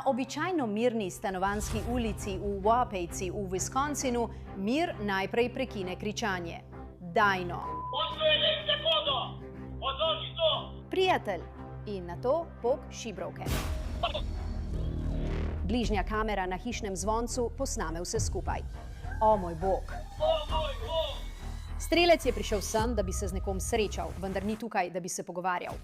običajno mirni stanovanjski ulici v Wapejci v Wisconsinu mir najprej prekine kričanje. Dajno. Prijatelj. In nato pok šibrovke. Bližnja kamera na hišnem zvoncu posname vse skupaj. O moj bog. Strelec je prišel sem, da bi se z nekom srečal, vendar ni tukaj, da bi se pogovarjal.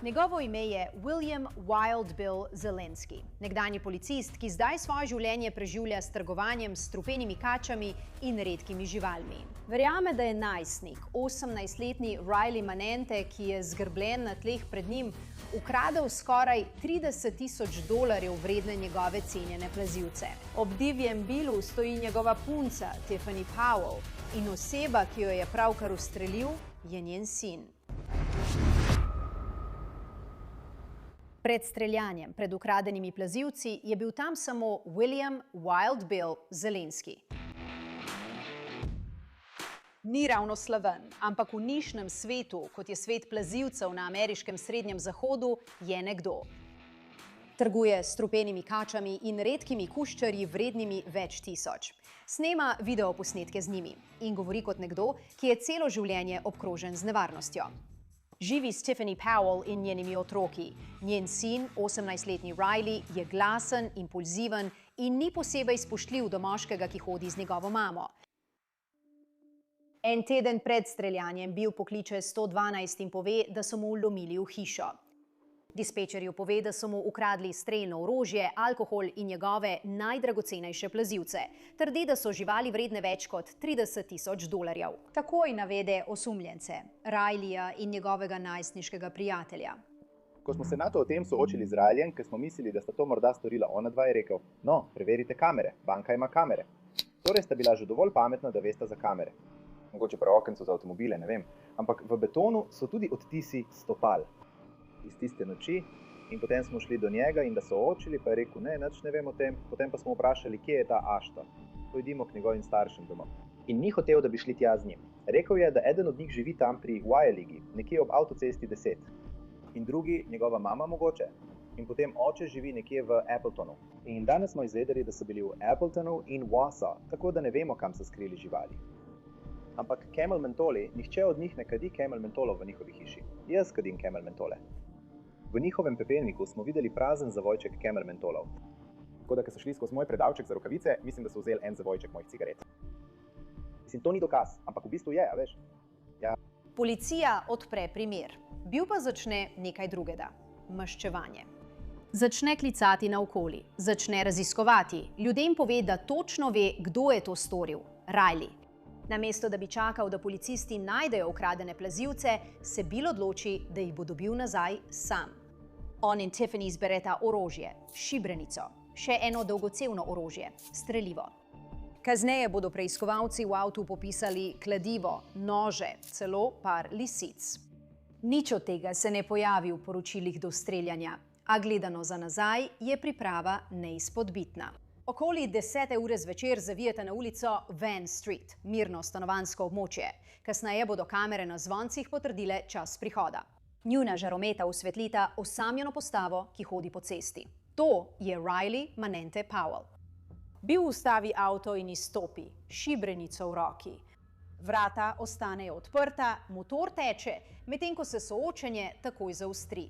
Njegovo ime je William Wild Bill Zelensky, nekdanji policist, ki zdaj svoje življenje preživlja s trgovanjem s strupenimi kačami in redkimi živalmi. Verjame, da je najstnik, 18-letni Riley Manente, ki je zgrbljen na tleh pred njim, ukradel skoraj $30,000 vredne njegove cenjene plazivce. Ob divjem Billu stoji njegova punca, Tiffany Powell, in oseba, ki jo je pravkar ustrelil, je njen sin. Pred streljanjem, pred ukradenimi plazivci, je bil tam samo William Wild Bill Zelensky. Ni ravno slaven, ampak v nišnem svetu, kot je svet plazivcev na ameriškem srednjem zahodu, je nekdo. Trguje s strupenimi kačami in redkimi kuščarji vrednimi več tisoč. Snema videoposnetke z njimi in govori kot nekdo, ki je celo življenje obkrožen z nevarnostjo. Živi s Tiffany Powell in njenimi otroki. Njen sin, 18-letni Riley, je glasen, impulziven in ni posebej spoštljiv do moškega, ki hodi z njegovo mamo. En teden pred streljanjem Bill pokliče 112 in pove, da so mu vlomili v hišo. Dispečerju pove, da so mu ukradli strelno orožje, alkohol in njegove najdragocenejše plazivce. Trdi, da so živali vredne več kot $30,000. Takoj navede osumljence, Rileyja in njegovega najstniškega prijatelja. Ko smo se nato o tem soočili z Rileyjem, ker smo mislili, da sta to morda storila ona dva, je rekel: "No, preverite kamere, banka ima kamere." Torej sta bila že dovolj pametna, da vesta za kamere. Mogoče prav okenco za avtomobile, ne vem. Ampak v betonu so tudi odtisi stopal iz tiste noči in potem smo šli do njega in da soočili, pa je rekel: "Ne, nič ne vem o tem." Potem pa smo vprašali, kje je ta Ashton. Pojdimo k njegovim staršem domov. In ni hotel, da bi šli tja z njim. Rekel je, da eden od njih živi tam pri Wyaligi, nekje ob avtocesti 10. In drugi, njegova mama mogoče. In potem oče živi nekje v Appletonu. In danes smo izvedeli, da so bili v Appletonu in Wausau, tako da ne vemo, kam so skrili živali. Ampak Camel mentoli, nihče od njih ne kadi Camel mentolov v njihovi hiši. Jaz kadim Camel mentole. V njihovem pepelniku smo videli prazen zavojček Camel mentolov. Tako da, ko so šli skozi moj predalček za rokavice, mislim, da so vzeli en zavojček mojih cigaret. Mislim, to ni dokaz, ampak v bistvu je, a veš? Ja. Policija odpre primer. Bill pa začne nekaj drugega. Maščevanje. Začne klicati naokoli, začne raziskovati. Ljudem pove, da točno ve, kdo je to storil. Riley. Namesto, da bi čakal, da policisti najdejo ukradene plazivce, se Bill odloči, da jih bo dobil nazaj sam. On in Tiffany zbereta orožje, šibrenico, še eno dolgocevno orožje, strelivo. Kasneje bodo preiskovalci v avtu popisali kladivo, nože, celo par lisic. Nič od tega se ne pojavi v poročilih do streljanja, a gledano za nazaj je priprava neizpodbitna. Okoli 10. ure zvečer zavijete na ulico Van Street, mirno stanovanjsko območje. Kasneje bodo kamere na zvoncih potrdile čas prihoda. Njuna žarometa osvetlita osamljeno postavo, ki hodi po cesti. To je Riley Manente Powell. Bill ustavi avto in izstopi, šibrenico v roki. Vrata ostanejo odprta, motor teče, medtem ko se soočenje takoj zaostri.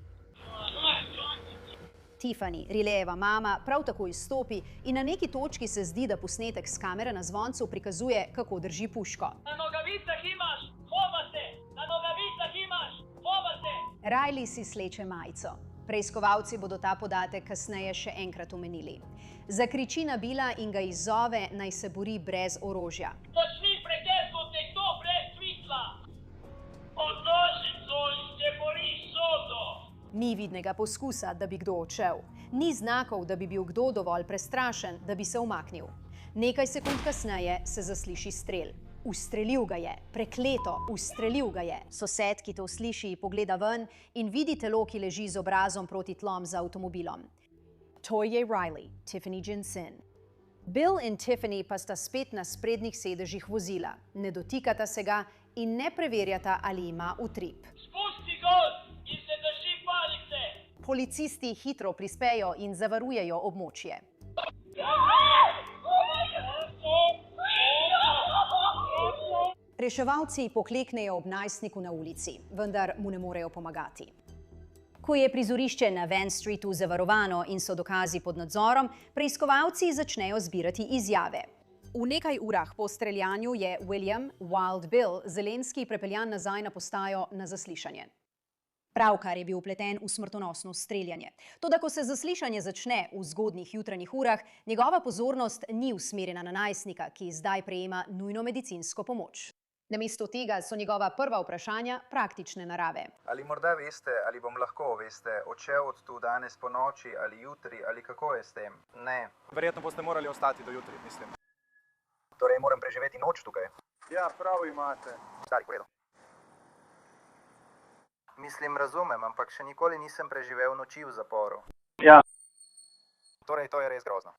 Tiffany, Rileyjeva mama, prav tako izstopi in na neki točki se zdi, da posnetek s kamere na zvoncu prikazuje, kako drži puško. Na nogavicah imaš, hova se! Na nogavicah imaš, hova se! Riley si sleče majico. Preiskovalci bodo ta podatek kasneje še enkrat omenili. Zakriči na Billa in ga izzove, naj se bori brez orožja. Začni preteknut nekdo brez smisla! Odloži se in se boriš sodo! Ni vidnega poskusa, da bi kdo odšel. Ni znakov, da bi bil kdo dovolj prestrašen, da bi se umaknil. Nekaj sekund kasneje se zasliši strel. Ustrelil ga je, prekleto, ustrelil ga je. Sosed, ki to sliši, pogleda ven in vidi telo, ki leži z obrazom proti tlom za avtomobilom. To je Riley, Tiffany sin. Bill in Tiffany pa sta spet na sprednjih sedežih vozila. Ne dotikata se ga in ne preverjata, ali ima utrip. Spusti gol in se drži palice! Policisti hitro prispejo in zavarujejo območje. Reševalci pokleknejo ob najstniku na ulici, vendar mu ne morejo pomagati. Ko je prizorišče na Van Streetu zavarovano in so dokazi pod nadzorom, preiskovalci začnejo zbirati izjave. V nekaj urah po streljanju je William Wild Bill Zelenski prepeljan nazaj na postajo na zaslišanje. Pravkar je bil vpleten v smrtonosno streljanje. Toda ko se zaslišanje začne v zgodnjih jutranjih urah, njegova pozornost ni usmerjena na najstnika, ki zdaj prejema nujno medicinsko pomoč. Namesto tega so njegova prva vprašanja praktične narave. Ali morda veste, ali bom lahko, odšel od tu danes po noči ali jutri, ali kako je s tem? Ne. Verjetno boste morali ostati do jutri, mislim. Torej moram preživeti noč tukaj? Ja, prav imate. Stari, v redu. Mislim, razumem, ampak še nikoli nisem preživel noči v zaporu. Ja. Torej, to je res grozno.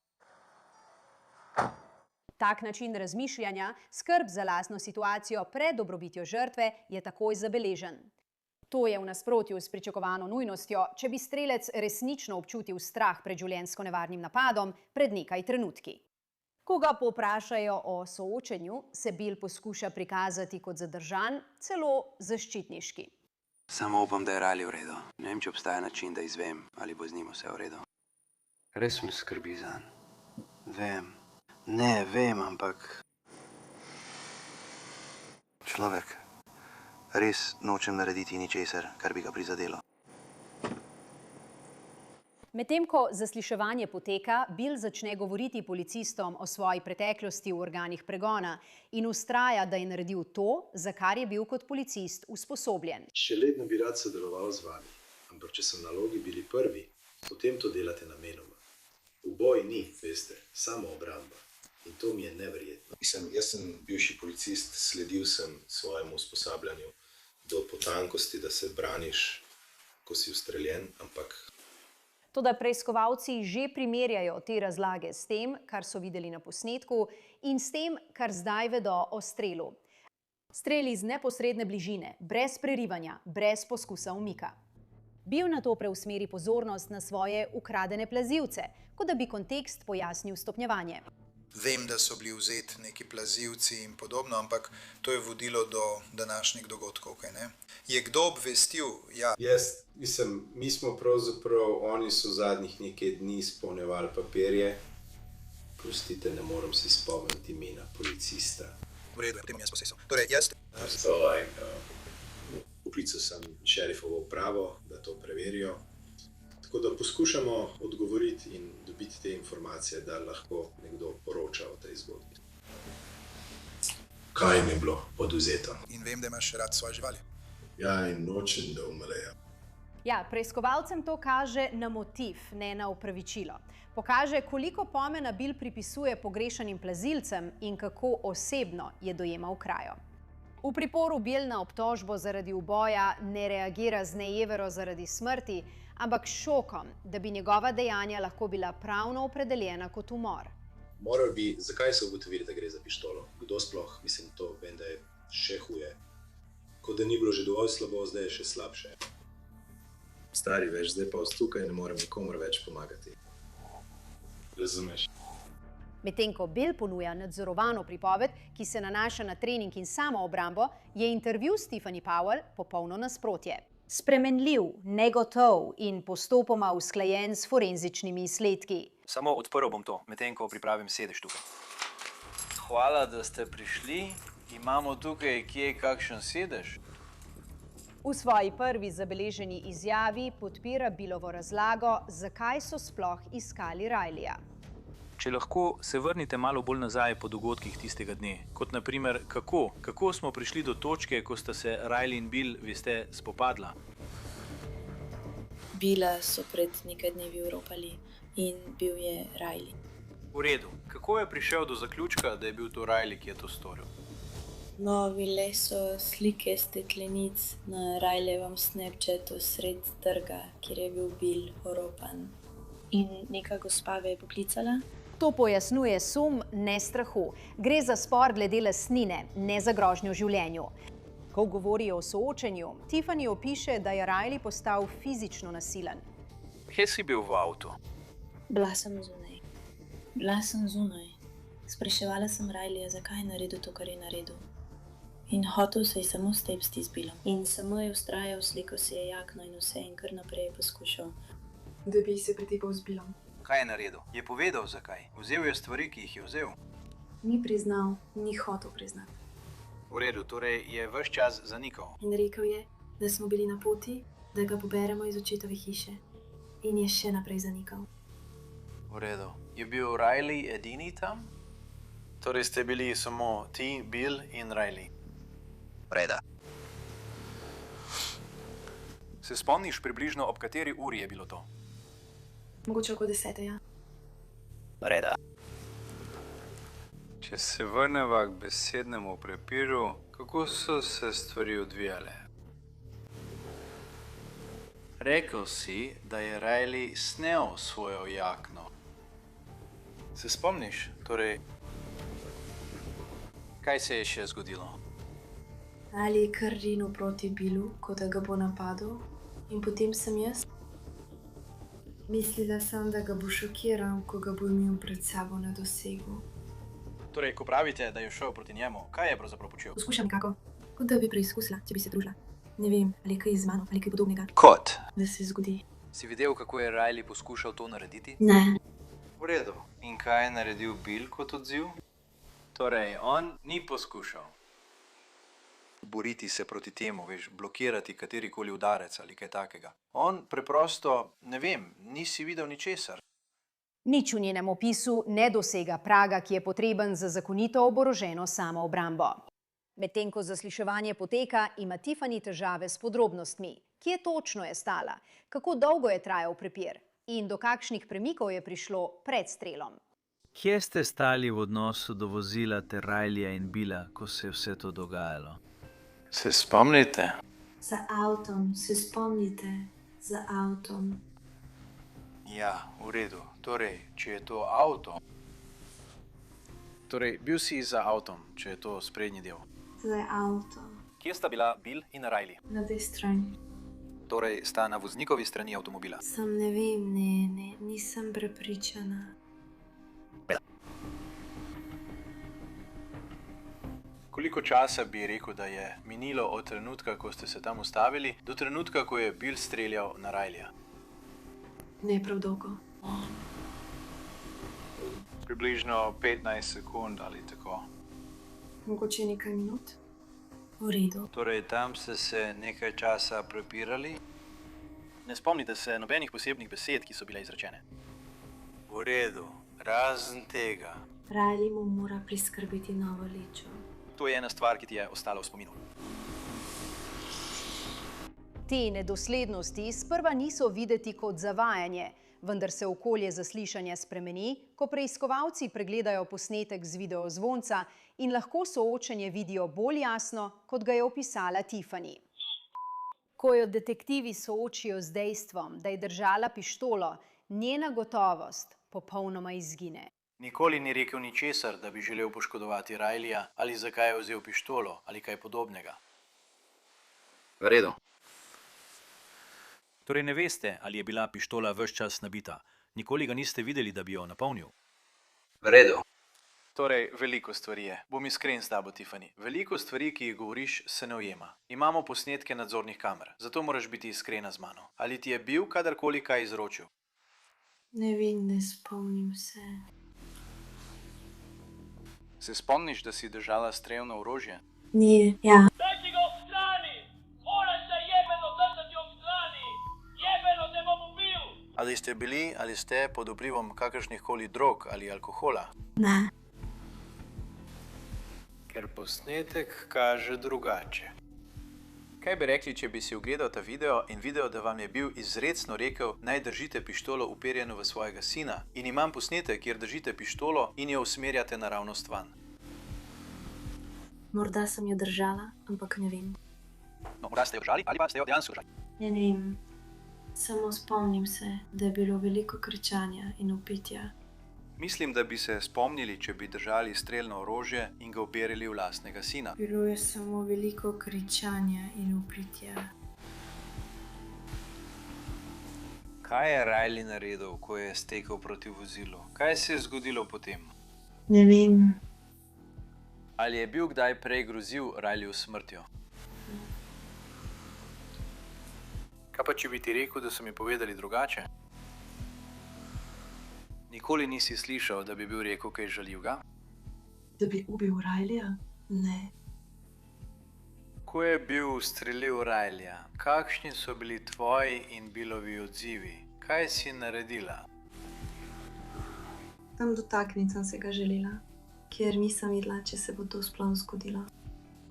Tak način razmišljanja, skrb za lastno situacijo pred dobrobitjo žrtve, je takoj zabeležen. To je v nasprotju s pričakovano nujnostjo, če bi strelec resnično občutil strah pred življenjsko nevarnim napadom pred nekaj trenutki. Ko ga povprašajo o soočenju, se Bill poskuša prikazati kot zadržan, celo zaščitniški. Samo upam, da je Riley v redu. Ne vem, če obstaja način, da izvem, ali bo z njim vse v redu. Res me skrbi zanj. Vem. Ne, vem, ampak... Človek, res nočem narediti ničesar, kar bi ga prizadelo. Medtem ko zasliševanje poteka, Bill začne govoriti policistom o svoji preteklosti v organih pregona in vztraja, da je naredil to, za kar je bil kot policist usposobljen. Še letno bi rad sodeloval z vami, ampak če so nalogi bili prvi, potem to delate namenoma. Uboj ni, veste, samo obramba. In to mi je neverjetno. Jaz sem bivši policist, sledil sem svojemu usposabljanju do potankosti, da se braniš, ko si ustreljen, ampak... Toda preiskovalci že primerjajo te razlage s tem, kar so videli na posnetku, in s tem, kar zdaj vedo o strelu. Strel iz neposredne bližine, brez prerivanja, brez poskusa umika. Bill nato preusmeri pozornost na svoje ukradene plazivce, kot da bi kontekst pojasnil stopnjevanje. Vem, da so bili vzeti neki plazivci in podobno, ampak to je vodilo do današnjih dogodkov, kaj ne? Je kdo obvestil? Ja. Mi smo pravzaprav, oni so zadnjih nekaj dni izpolnjevali papirje. Prostite, ne moram si spomniti imena policista. V redu, potem jaz posesel. Torej, jaz... Poklical sem šerifovo upravo, da to preverijo. Tako da poskušamo odgovoriti in dobiti te informacije, da lahko nekdo poroča o tej zgodbi. Kaj jim je bilo oduzeto? In vem, da imaš rad svoje živali. Ja, in nočem, da umrejo. Ja, preiskovalcem to kaže na motiv, ne na opravičilo. Pokaže, koliko pomena Bill pripisuje pogrešanim plazilcem in kako osebno je dojemal krajo. V priporu Bill na obtožbo zaradi uboja ne reagira z nejevero zaradi smrti, ampak šokom, da bi njegova dejanja lahko bila pravno opredeljena kot umor. Zakaj so ugotovili, da gre za pištolo? Kdo sploh? Mislim, to vem, da je še huje. Kot da ni bilo že dovolj slabo, zdaj je še slabše. Stari, veš, zdaj pa tukaj ne morem nikomor več pomagati. Razumeš? Medtem ko Bill ponuja nadzorovano pripoved, ki se nanaša na trening in samoobrambo, je intervju s Tiffany Powell popolno nasprotje. Spremenljiv, negotov in postopoma usklajen s forenzičnimi izsledki. Samo odprl bom to, medtem ko pripravim sedež tukaj. Hvala, da ste prišli. Imamo tukaj kje kakšen sedež? V svoji prvi zabeleženi izjavi podpira Billovo razlago, zakaj so sploh iskali Rileyja. Če lahko se vrnite malo bolj nazaj po dogodkih tistega dne, kot naprimer kako smo prišli do točke, ko sta se Riley in Bill, veste, spopadla. Billa so pred nekaj dnevi vropali in bil je Riley. V redu. Kako je prišel do zaključka, da je bil to Riley, ki je to storil? No, bile so slike steklenic na Rileyjevem Snapchatu sred trga, kjer je bil Bill oropan. In neka gospa ga je poklicala. To pojasnjuje sum, ne strahu. Gre za spor glede lastnine, ne za grožnjo življenju. Ko govori o soočenju, Tiffany opiše, da je Riley postal fizično nasilen. Kje si bil v avtu? Bila sem zunaj. Bila sem zunaj. Spraševala sem Rileyja, zakaj je naredil to, kar je naredil. In hotel se je samo stepsti z Billom. In samo je vztrajal, slikal si je jakno in vse in kar naprej je poskušal. Da bi se pretepal z Billom. Kaj je naredil? Je povedal zakaj. Vzel je stvari, ki jih je vzel. Ni priznal, ni hotel priznati. V redu, torej je ves čas zanikal. In rekel je, da smo bili na poti, da ga poberemo iz očetove hiše. In je še naprej zanikal. V redu. Je bil Riley edini tam? Torej ste bili samo ti, Bill in Riley. Reda. Se spomniš približno, ob kateri uri je bilo to? Mogoče okoli 10, ja. Reda. Če se vrneva k besednemu prepiru, kako so se stvari odvijale? Rekel si, da je Riley snel svojo jakno. Se spomniš? Torej, kaj se je še zgodilo? Ali je kar rinil proti Billu, kot da ga bo napadel. In potem sem jaz. Mislila sem, da ga bo šokiral, ko ga bo imel pred sabo na dosegu. Torej, ko pravite, da je šel proti njemu, kaj je pravzaprav počel? Poskušam nekako, kot da bi preizkusila, če bi se družila. Ne vem, ali je kaj z mano, ali kaj podobnega. Kot? Da se zgodi. Si videl, kako je Riley poskušal to narediti? Ne. V redu. In kaj je naredil Bill kot odziv? Torej, on ni poskušal boriti se proti temu, veš, blokirati katerikoli udarec ali kaj takega. On preprosto, ne vem, nisi videl ničesar. Nič v njenem opisu ne dosega praga, ki je potreben za zakonito oboroženo samoobrambo. Medtem ko zasliševanje poteka, ima Tiffany težave s podrobnostmi. Kje točno je stala? Kako dolgo je trajal prepir? In do kakšnih premikov je prišlo pred strelom? Kje ste stali v odnosu do vozila ter Rileyja in Billa, ko se je vse to dogajalo? Se spomnite? Za avtom, se spomnite, za avtom. Ja, v redu. Torej, če je to avto... Torej, bil si za avtom, če je to sprednji del. Za avtom. Kje sta bila Bill in Riley? Na tej strani. Torej, sta na voznikovi strani avtomobila. Sam ne vem, nisem prepričana. Koliko časa bi rekel, da je minilo od trenutka, ko ste se tam ustavili, do trenutka, ko je Bill streljal na Rileyja? Ne prav dolgo. Približno 15 sekund ali tako. Mogoče nekaj minut. V redu. Torej, tam ste se nekaj časa prepirali? Ne spomnite se nobenih posebnih besed, ki so bile izrečene? V redu, razen tega. Riley mu mora priskrbeti novo lečo. To je ena stvar, ki ti je ostala v spominu. Te nedoslednosti sprva niso videti kot zavajanje, vendar se okolje zaslišanja spremeni, ko preiskovalci pregledajo posnetek z videozvonca in lahko soočenje vidijo bolj jasno, kot ga je opisala Tiffany. Ko jo detektivi soočijo z dejstvom, da je držala pištolo, njena gotovost popolnoma izgine. Nikoli ni rekel ničesar, da bi želel poškodovati Rileyja ali zakaj je vzel pištolo ali kaj podobnega. V redu. Torej ne veste, ali je bila pištola ves čas nabita. Nikoli ga niste videli, da bi jo napolnil. V redu. Torej, veliko stvari je. Bom iskren s tabo, Tiffany. Veliko stvari, ki jih govoriš, se ne ujema. Imamo posnetke nadzornih kamer, zato moraš biti iskrena z mano. Ali ti je bil kadarkoli kaj izročil? Ne vem, ne spomnim se. Se spomniš, da si držala strelno orožje? Ni, ja. Dajte ga ob strani! Moraš se jebeno držati ob strani! Jebeno te bom ubil! Ali ste bili ali ste pod vplivom kakršnihkoli drog ali alkohola? Ne. Ker posnetek kaže drugače. Kaj bi rekli, če bi si ogledal ta video in videl, da vam je bil izrecno rekel, naj držite pištolo uperjeno v svojega sina in imam posnetek, kjer držite pištolo in jo usmerjate naravnost van? Morda sem jo držala, ampak ne vem. No, morda ste jo držali ali pa ste jo dejansko držali? Ne vem. Samo spomnim se, da je bilo veliko kričanja in vpitja. Mislim, da bi se spomnili, če bi držali strelno orožje in ga uperili v lastnega sina. Bilo je samo veliko kričanja in vpitja. Kaj je Riley naredil, ko je stekel proti vozilu? Kaj se je zgodilo potem? Ne vem. Ali je bil kdaj prej grozil Rileyju s smrtjo? Kaj pa, če bi ti rekel, da so mi povedali drugače? Nikoli nisi slišal, da bi bil rekel kaj žaljivega? Da bi ubil Rileyja? Ne. Ko je bil ustrelil Rileyja, kakšni so bili tvoji in Billovi odzivi? Kaj si naredila? Tam dotakniti sem se ga želela, ker nisem vedela, če se bo to sploh zgodilo.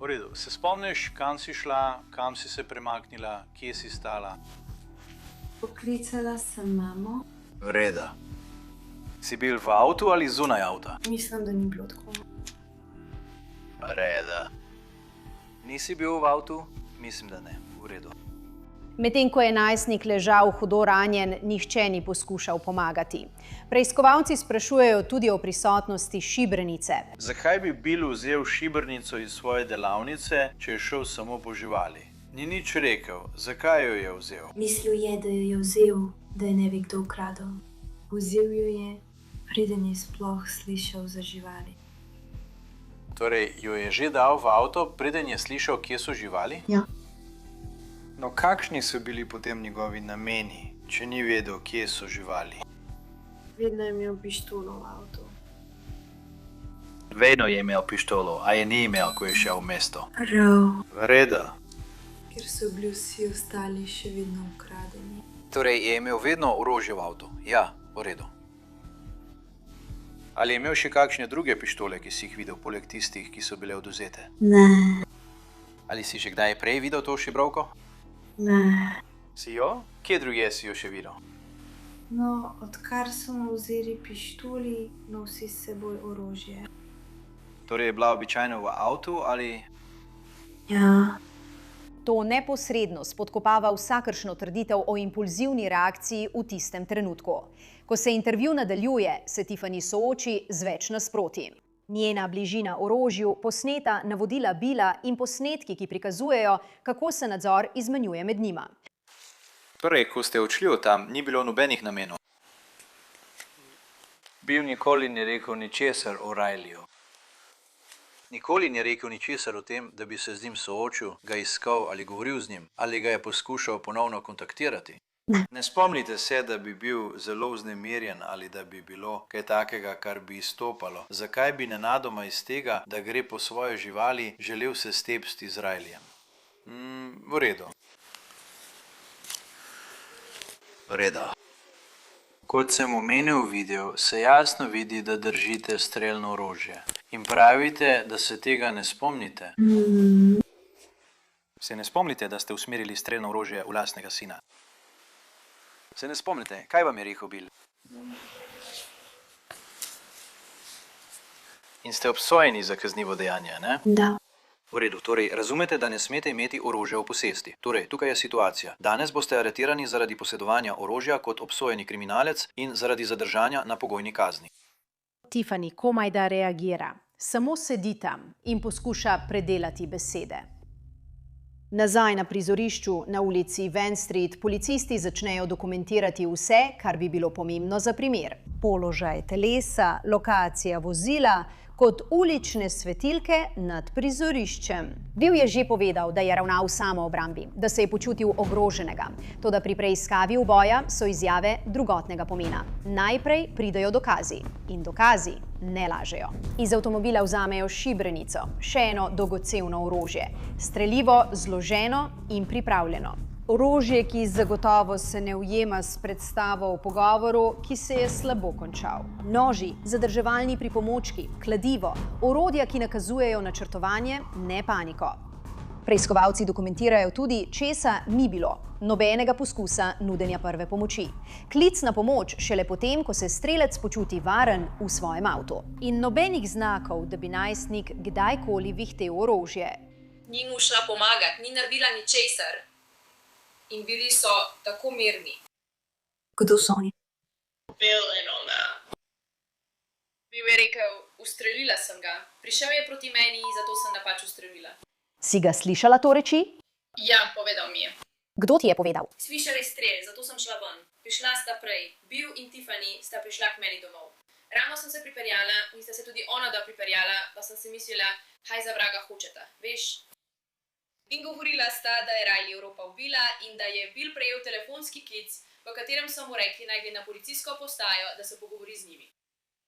V redu, se spomniš, kam si šla, kam si se premaknila, kje si stala? Poklicala sem mamo. V redu. Si bil v avtu ali zunaj avta? Mislim, da ni bilo tako. V redu. Nisi bil v avtu? Mislim, da ne. V redu. Medtem ko je najstnik ležal hudo ranjen, nihče ni poskušal pomagati. Preiskovalci sprašujejo tudi o prisotnosti šibrenice. Zakaj bi Bill vzel šibrnico iz svoje delavnice, če je šel samo po živali? Ni nič rekel. Zakaj jo je vzel? Mislil je, da jo je vzel, da je ne bi kdo ukradel. Vzel jo je, preden je sploh slišal za živali. Torej, jo je že dal v avto, preden je slišal, kje so živali? Ja. No, kakšni so bili potem njegovi nameni, če ni vedel, kje so živali? Vedno je imel pištolo v avtu. Vedno je imel pištolo, a je ni imel, ko je šel v mesto. Prav. V redu. Ker so bili vsi ostali še vedno ukradeni. Torej, je imel vedno orožje v avtu? Ja, v redu. Ali je imel še kakšne druge pištole, ki si jih videl, poleg tistih, ki so bile odvzete? Ne. Ali si že kdaj prej videl to šibrovko? Ne. Si jo? Kje drugje si jo še videl? No, odkar so mu vzeli pištoli, nosi s seboj orožje. Torej je bila običajno v avtu ali... Ja. To neposredno spodkopava vsakršno trditev o impulzivni reakciji v tistem trenutku. Ko se intervju nadaljuje, se Tiffany sooči z več nasprotji. Njena bližina orožju, posneta navodila Billa in posnetki, ki prikazujejo, kako se nadzor izmenjuje med njima. Torej, ko ste odšli od tam, ni bilo nobenih namenov. Bill nikoli ni rekel ničesar o Rileyju. Nikoli ni rekel ničesar o tem, da bi se z njim soočil, ga iskal ali govoril z njim, ali ga je poskušal ponovno kontaktirati. Ne spomnite se, da bi bil zelo vznemirjen ali da bi bilo kaj takega, kar bi izstopalo. Zakaj bi nenadoma iz tega, da gre po svoje živali, želel se stepsti z Rileyjem? V redu. V redu. Kot sem omenil v videu, se jasno vidi, da držite strelno orožje. In pravite, da se tega ne spomnite. Se ne spomnite, da ste usmerili strelno orožje v lastnega sina? Se ne spomnite, kaj vam je rekel Bill? In ste obsojeni za kaznivo dejanje, ne? Da. V redu, torej razumete, da ne smete imeti orožja v posesti. Torej, tukaj je situacija. Danes boste aretirani zaradi posedovanja orožja kot obsojeni kriminalec in zaradi zadržanja na pogojni kazni. Tiffany komaj da reagira. Samo sedi tam in poskuša predelati besede. Nazaj na prizorišču na ulici Van Street policisti začnejo dokumentirati vse, kar bi bilo pomembno za primer. Položaj telesa, lokacija vozila, kot ulične svetilke nad prizoriščem. Bill je že povedal, da je ravnal v samoobrambi, da se je počutil ogroženega. Toda pri preiskavi uboja so izjave drugotnega pomena. Najprej pridejo dokazi. In dokazi ne lažejo. Iz avtomobila vzamejo šibrenico, še eno dolgocevno orožje. Strelivo, zloženo in pripravljeno. Orožje, ki zagotovo se ne ujema s predstavo v pogovoru, ki se je slabo končal. Noži, zadrževalni pripomočki, kladivo, orodja, ki nakazujejo načrtovanje, ne paniko. Preiskovalci dokumentirajo tudi, česa ni bilo. Nobenega poskusa nudenja prve pomoči. Klic na pomoč šele potem, ko se strelec počuti varen v svojem avtu. In nobenih znakov, da bi najstnik kdajkoli vihtel orožje. Ni mu šla pomagati, ni naredila ničesar. In bili so tako mirni. Kdo so oni? Bill in ona. Bill je rekel, ustrelila sem ga. Prišel je proti meni, zato sem napač ustrelila. Si ga slišala to reči? Ja, povedal mi je. Kdo ti je povedal? Slišal je strel, zato sem šla ven. Prišla sta prej. Bill in Tiffany sta prišla k meni domov. Ravno sem se pripeljala in sta se tudi ona da pripeljala, pa sem si mislila, kaj za vraga hočeta, veš? In govorila sta, da je Riley Europa ubila in da je Bill prejel telefonski klic, v katerem so mu rekli, naj gre na policijsko postajo, da se pogovori z njimi.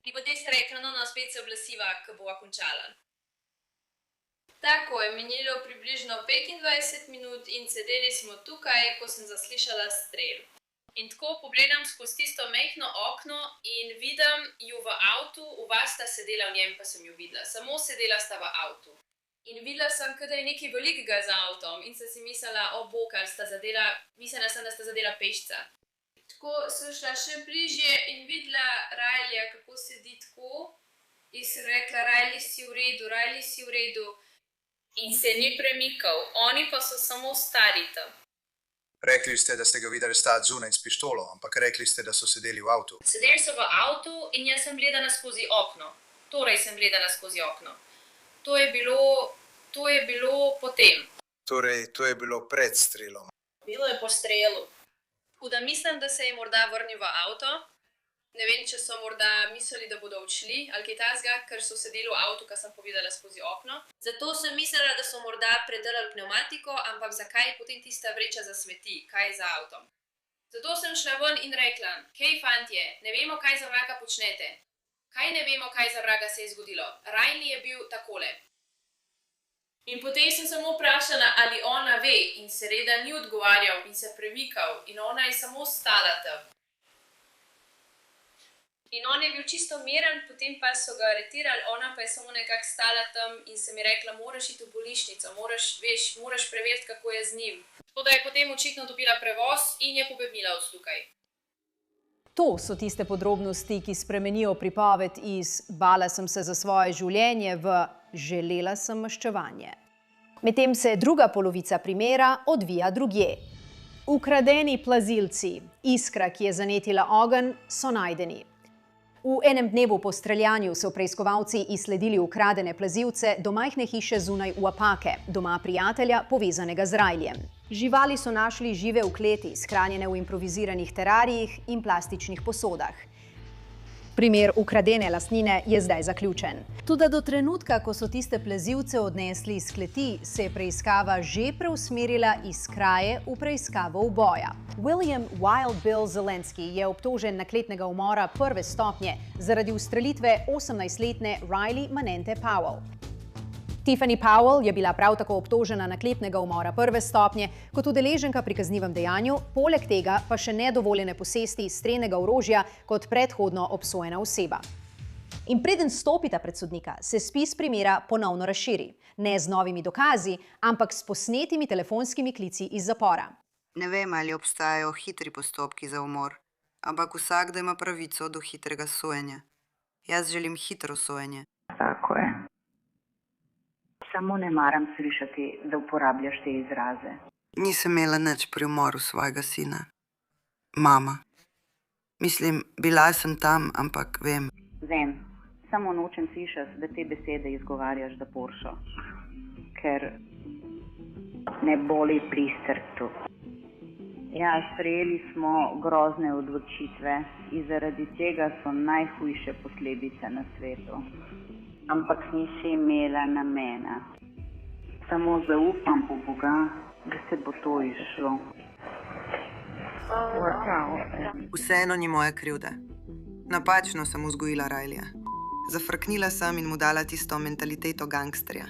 In potem sta rekla, no, spet se oglasiva, ko bova končala. Tako je minilo približno 25 minut in sedeli smo tukaj, ko sem zaslišala strel. In tako pogledam skozi tisto majhno okno in vidim ju v avtu, oba sta sedela v njem, pa sem ju videla. Samo sedela sta v avtu. In videla sem, da je nekaj velikega za avtom in sem si mislila, o bog, ali sta zadela, mislila sem, da sta zadela pešca. Tako sem šla še bližje in videla Rileyja, kako sedi tako. In sem rekla, Riley, si v redu, Riley, si v redu. In se ni premikal, oni pa so samo stali tam. Rekli ste, da ste ga videli stati zunaj s pištolo, ampak rekli ste, da so sedeli v avtu. Sedeli so v avtu in jaz sem gledala skozi okno. Torej sem gledala skozi okno. To je bilo potem. Torej, to je bilo pred strelom. Bilo je po strelu. Tako da mislim, da se je morda vrnil v avto. Ne vem, če so morda mislili, da bodo odšli ali kaj takega, ker so sedeli v avtu, kar sem povedala skozi okno. Zato sem mislila, da so morda predrli pnevmatiko, ampak zakaj potem tista vreča zasveti, kaj za avtom. Zato sem šla ven in rekla, hej fantje, ne vemo, kaj za vraga počnete. Kaj ne vemo, kaj za vraga se je zgodilo? Riley je bil takole. In potem sem samo vprašala, ali ona ve in seveda ni odgovarjal in se premikal in ona je samo stala tam. In on je bil čisto miren, potem pa so ga aretirali, ona pa je samo nekako stala tam in se mi rekla, moraš iti v bolnišnico, moraš preveriti, kako je z njim. Tako da je potem očitno dobila prevoz in je pobegnila od tukaj. To so tiste podrobnosti, ki spremenijo pripoved iz bala sem se za svoje življenje v želela sem maščevanje. Medtem se druga polovica primera odvija drugje. Ukradeni plazilci, iskra, ki je zanetila ogenj, so najdeni. V enem dnevu po streljanju so preiskovalci izsledili ukradene plazilce do majhne hiše zunaj v Apake, doma prijatelja, povezanega z Rileyjem. Živali so našli žive v kleti, shranjene v improviziranih terarijih in plastičnih posodah. Primer ukradene lastnine je zdaj zaključen. Toda do trenutka, ko so tiste plazilce odnesli iz kleti, se je preiskava že preusmerila iz kraje v preiskavo uboja. William Wild Bill Zelensky je obtožen nakletnega umora prve stopnje zaradi ustrelitve 18-letne Riley Manente Powell. Tiffany Powell je bila prav tako obtožena naklepnega umora prve stopnje kot udeleženka pri kaznivem dejanju, poleg tega pa še nedovoljene posesti strelnega orožja kot predhodno obsojena oseba. In preden stopita pred sodnika, se spis primera ponovno razširi. Ne z novimi dokazi, ampak s posnetimi telefonskimi klici iz zapora. Ne vem, ali obstajajo hitri postopki za umor, ampak vsakdo ima pravico do hitrega sojenja. Jaz želim hitro sojenje. Tako je. Samo ne maram slišati, da uporabljaš te izraze. Nisem imela nič pri umoru svojega sina. Mama. Mislim, bila sem tam, ampak vem. Vem. Samo nočem slišati, da te besede izgovarjaš za Poršo. Ker ne boli pri srcu. Ja, sprejeli smo grozne odločitve in zaradi tega so najhujše posledice na svetu. Ampak nisi imela namena. Samo zaupam v Boga, da se bo to izšlo. Vseeno ni moje krivde. Napačno sem vzgojila Rileyja. Zafrknila sem in mu dala tisto mentaliteto gangsterja.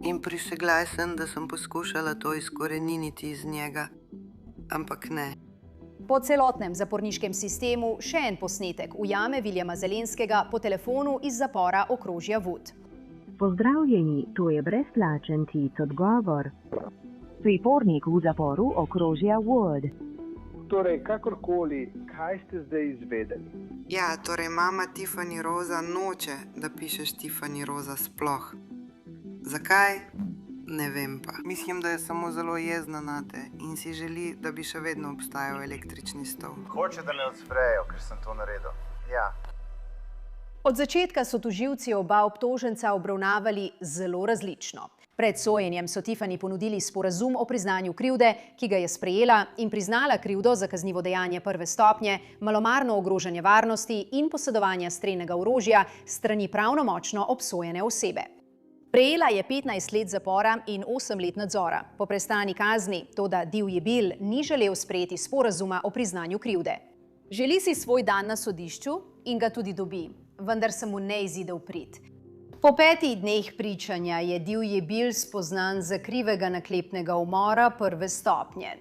In prisegla sem, da sem poskušala to izkoreniniti iz njega. Ampak ne. Po celotnem zaporniškem sistemu še en posnetek ujame Williama Zelenskega po telefonu iz zapora okrožja Wood. Pozdravljeni, to je brezplačen tic odgovor. Pripornik v zaporu okrožja Wood. Torej, kakorkoli, kaj ste zdaj izvedeli? Ja, torej mama Tiffany Rosa noče, da pišeš Tiffany Rosa sploh. Zakaj? Ne vem pa. Mislim, da je samo zelo jezna nate in si želi, da bi še vedno obstajal električni stol. Hoče, da me odsprejo, ker sem to naredil. Ja. Od začetka so tožilci oba obtoženca obravnavali zelo različno. Pred sojenjem so Tiffany ponudili sporazum o priznanju krivde, ki ga je sprejela in priznala krivdo za kaznivo dejanje prve stopnje, malomarno ogrožanje varnosti in posedovanja strelnega orožja s strani pravnomočno obsojene osebe. Prejela je 15 let zapora in 8 let nadzora. Po prestani kazni, toda divji Bill ni želel sprejeti sporazuma o priznanju krivde. Želi si svoj dan na sodišču in ga tudi dobi, vendar se mu ne izide v prid. Po 5 dneh pričanja je divji Bill spoznan za krivega naklepnega umora prve stopnje.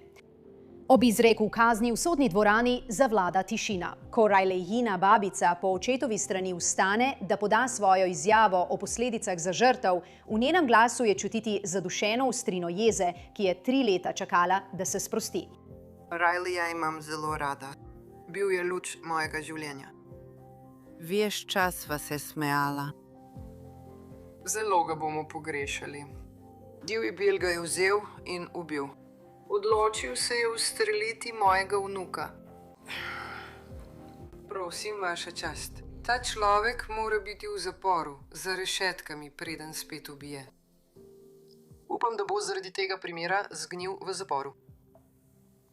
Ob izreku kazni v sodni dvorani zavlada tišina. Ko Rileyjina babica po očetovi strani vstane, da poda svojo izjavo o posledicah za žrtev, v njenem glasu je čutiti zadušeno ostrino jeze, ki je 3 leta čakala, da se sprosti. Rileyja imam zelo rada. Bil je luč mojega življenja. Ves čas vas je smejala. Zelo ga bomo pogrešali. Divji Bill ga je vzel in ubil. Odločil se je ustreliti mojega vnuka. Prosim, vaša čast. Ta človek mora biti v zaporu, za rešetkami, preden spet ubije. Upam, da bo zaradi tega primera zgnil v zaporu.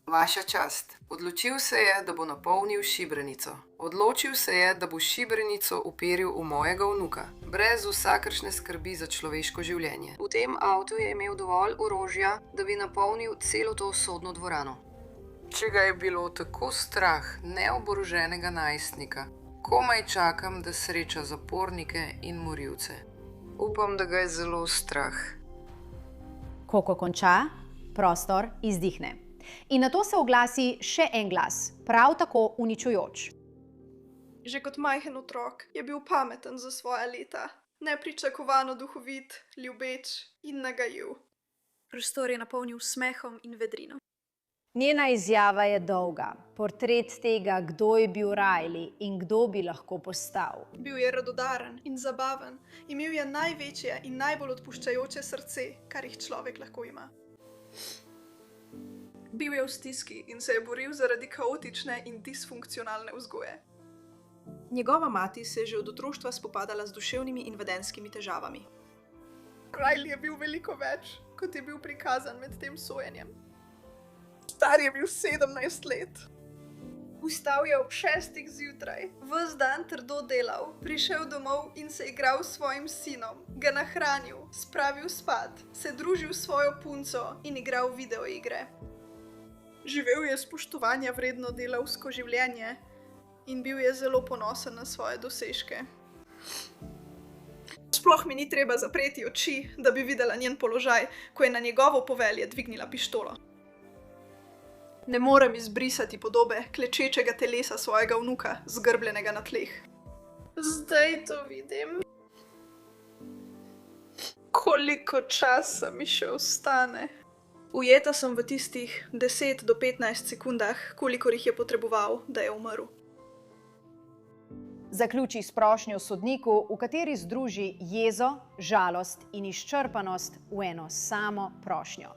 Vaša čast. Odločil se je, da bo napolnil šibrenico. Odločil se je, da bo šibrenico uperil v mojega vnuka, brez vsakršne skrbi za človeško življenje. V tem avtu je imel dovolj orožja, da bi napolnil celo to sodno dvorano. Če ga je bilo tako strah neoboroženega najstnika, komaj čakam, da sreča zapornike in morilce. Upam, da ga je zelo strah. Ko konča, prostor izdihne. In nato se oglasi še en glas, prav tako uničujoč. Že kot majhen otrok je bil pameten za svoja leta, nepričakovano duhovit, ljubeč in nagajiv. Prostor je napolnil smehom in vedrino. Njena izjava je dolga, portret tega, kdo je bil Riley in kdo bi lahko postal. Bil je radodaren in zabaven, imel je največje in najbolj odpuščajoče srce, kar jih človek lahko ima. Bil je v stiski in se je boril zaradi kaotične in disfunkcionalne vzgoje. Njegova mati se je že od otroštva spopadala z duševnimi in vedenjskimi težavami. Riley je bil veliko več, kot je bil prikazan med tem sojenjem. Star je bil 17 let. Vstal je ob 6 zjutraj, ves dan trdo delal, prišel domov in se igral s svojim sinom, ga nahranil, spravil spat, se družil s svojo punco in igral videoigre. Živel je spoštovanja vredno delavsko življenje in bil je zelo ponosen na svoje dosežke. Sploh mi ni treba zapreti oči, da bi videla njen položaj, ko je na njegovo povelje dvignila pištolo. Ne morem izbrisati podobe klečečega telesa svojega vnuka, zgrbljenega na tleh. Zdaj to vidim. Koliko časa mi še ostane? Ujeta sem v tistih 10 do 15 sekundah, kolikor jih je potreboval, da je umrl. Zaključi s prošnjo sodniku, v kateri združi jezo, žalost in izčrpanost v eno samo prošnjo.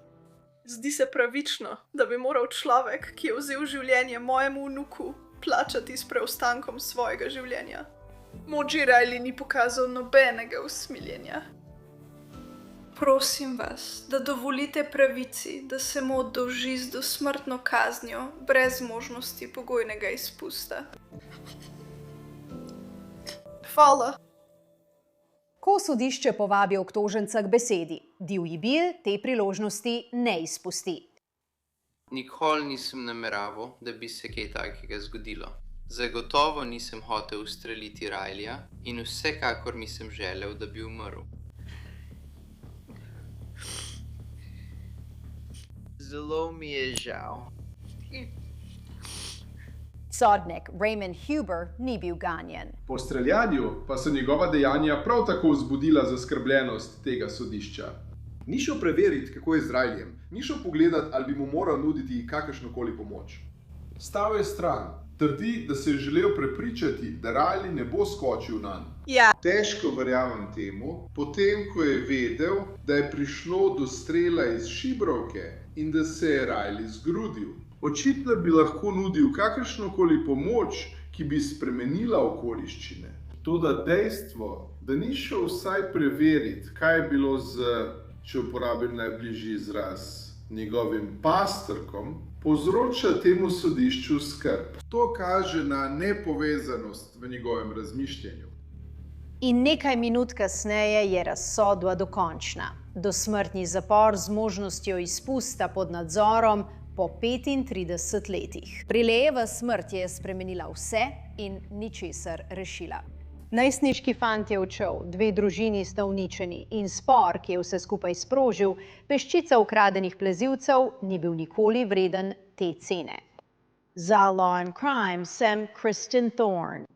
Zdi se pravično, da bi moral človek, ki je vzel življenje mojemu vnuku, plačati s preostankom svojega življenja. Moji Riley ni pokazal nobenega usmiljenja. Prosim vas, da dovolite pravici, da se mu oddolži z dosmrtno kaznijo, brez možnosti pogojnega izpusta. Hvala. Ko sodišče povabi obtoženca k besedi, divji Bill te priložnosti ne izpusti. Nikoli nisem nameraval, da bi se kaj takega zgodilo. Zagotovo nisem hotel ustreliti Rileyja in vsekakor nisem želel, da bi umrl. Zelo mi je žal. Sodnik Raymond Huber ni bil ganjen. Po streljanju pa so njegova dejanja prav tako vzbudila zaskrbljenost tega sodišča. Ni šel preveriti, kako je z Rileyjem, ni šel pogledati, ali bi mu moral nuditi kakršnokoli pomoč. Stal je stran, trdi, da se je želel prepričati, da Riley ne bo skočil nanj. Ja. Težko verjamem temu, potem ko je vedel, da je prišlo do strela iz šibrovke in da se je Riley zgrudil. Očitno bi lahko nudil kakršnokoli pomoč, ki bi spremenila okoliščine. Toda dejstvo, da ni šel vsaj preveriti, kaj je bilo z če uporabim najbližji izraz, njegovim pastrkom, povzroča temu sodišču skrb. To kaže na nepovezanost v njegovem razmišljanju. In nekaj minut kasneje je razsodba dokončna. Dosmrtni zapor z možnostjo izpusta pod nadzorom po 35 letih. Prilejeva smrt je spremenila vse in ničesar rešila. Najstniški fant je odšel, 2 družini sta uničeni in spor, ki je vse skupaj sprožil, peščica ukradenih plezilcev, ni bil nikoli vreden te cene. Za Law and Crime sem Kristen Thorne.